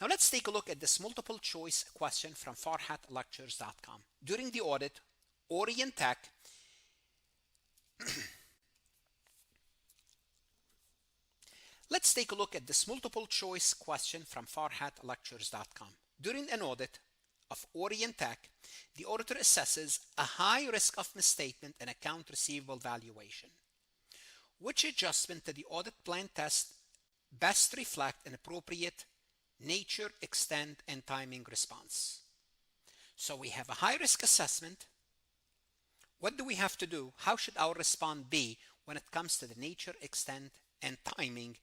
Now let's take a look at this multiple choice question from farhatlectures.com. During the audit, Orientech Let's take a look at this multiple choice question from farhatlectures.com. During an audit of Orientech, the auditor assesses a high risk of misstatement in account receivable valuation. Which adjustment to the audit plan test best reflect an appropriate nature, extent, and timing response? So we have a high risk assessment. What do we have to do? How should our response be when it comes to the nature, extent, and timing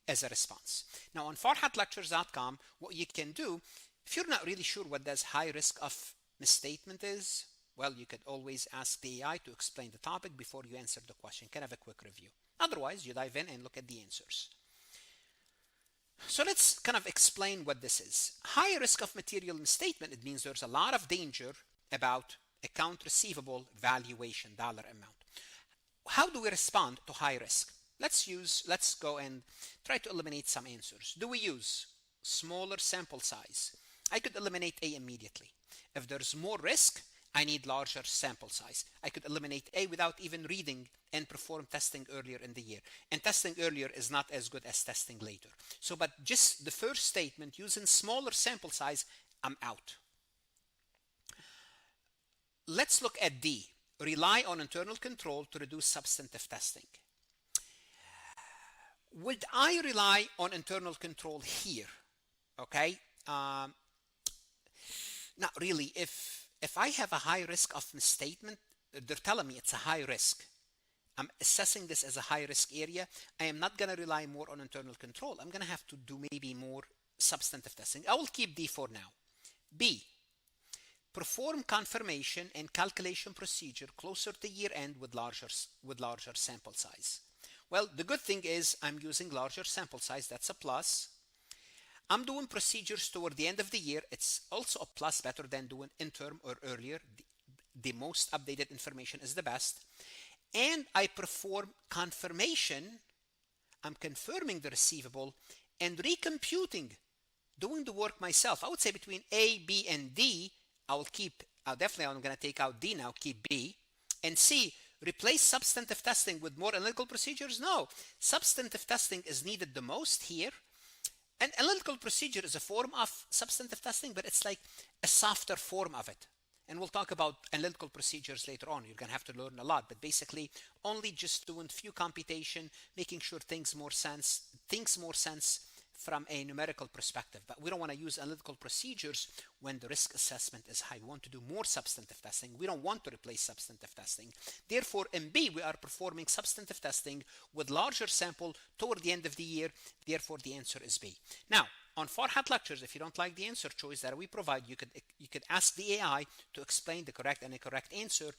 as a response? Now on farhatlectures.com, what you can do, if you're not really sure what does high risk of misstatement is, well, you could always ask the AI to explain the topic before you answer the question. You can have a quick review. Otherwise, you dive in and look at the answers. So let's kind of explain what this is. High risk of material misstatement, it means there's a lot of danger about account receivable valuation, dollar amount. How do we respond to high risk? Let's go and try to eliminate some answers. Do we use smaller sample size? I could eliminate A immediately. If there's more risk, I need larger sample size. I could eliminate A without even reading and perform testing earlier in the year. And testing earlier is not as good as testing later. So, but just the first statement, using smaller sample size, I'm out. Let's look at D. Rely on internal control to reduce substantive testing. Would I rely on internal control here? Okay. Not really. If I have a high risk of misstatement, they're telling me it's a high risk. I'm assessing this as a high risk area. I am not going to rely more on internal control. I'm going to have to do maybe more substantive testing. I will keep D for now. B, perform confirmation and calculation procedure closer to year end with larger sample size. Well, the good thing is I'm using larger sample size. That's a plus. I'm doing procedures toward the end of the year. It's also a plus, better than doing interim or earlier. The most updated information is the best. And I perform confirmation. I'm confirming the receivable and recomputing, doing the work myself. I would say between A, B, and D, I'm going to take out D now, keep B. And C, replace substantive testing with more analytical procedures? No, substantive testing is needed the most here. An analytical procedure is a form of substantive testing, but it's like a softer form of it. And we'll talk about analytical procedures later on. You're going to have to learn a lot, but basically only just doing few computation, making sure things more sense from a numerical perspective. But we don't want to use analytical procedures when the risk assessment is high. We want to do more substantive testing. We don't want to replace substantive testing. Therefore, in B, we are performing substantive testing with larger sample toward the end of the year. Therefore, the answer is B. Now, on Farhat Lectures, if you don't like the answer choice that we provide, you could ask the AI to explain the correct and incorrect answer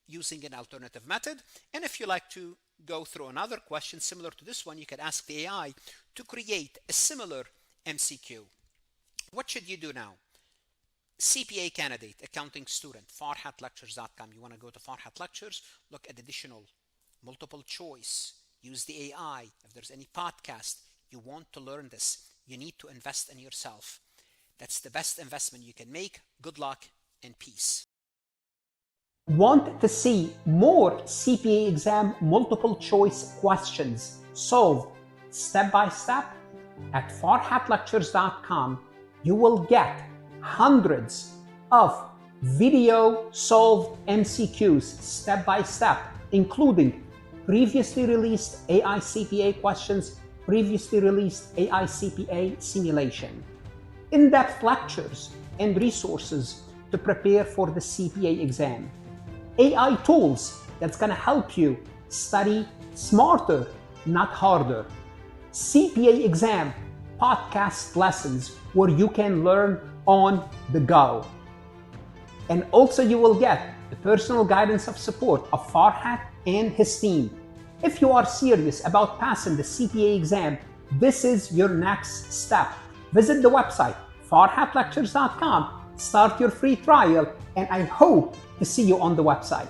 using an alternative method. And if you like to go through another question similar to this one, you could ask the AI to create a similar MCQ. What should you do now? CPA candidate, accounting student, farhatlectures.com. You want to go to Farhat Lectures, look at additional multiple choice, use the AI. If there's any podcast, you want to learn this, you need to invest in yourself. That's the best investment you can make. Good luck and peace. Want to see more CPA exam multiple choice questions solved step by step? At farhatlectures.com, you will get hundreds of video solved MCQs step by step, including previously released AI CPA questions, previously released AI CPA simulation, in-depth lectures and resources to prepare for the CPA exam, AI tools that's going to help you study smarter, not harder, CPA exam podcast lessons where you can learn on the go. And also you will get the personal guidance of support of Farhat and his team. If you are serious about passing the CPA exam, this is your next step. Visit the website farhatlectures.com, start your free trial, and I hope to see you on the website.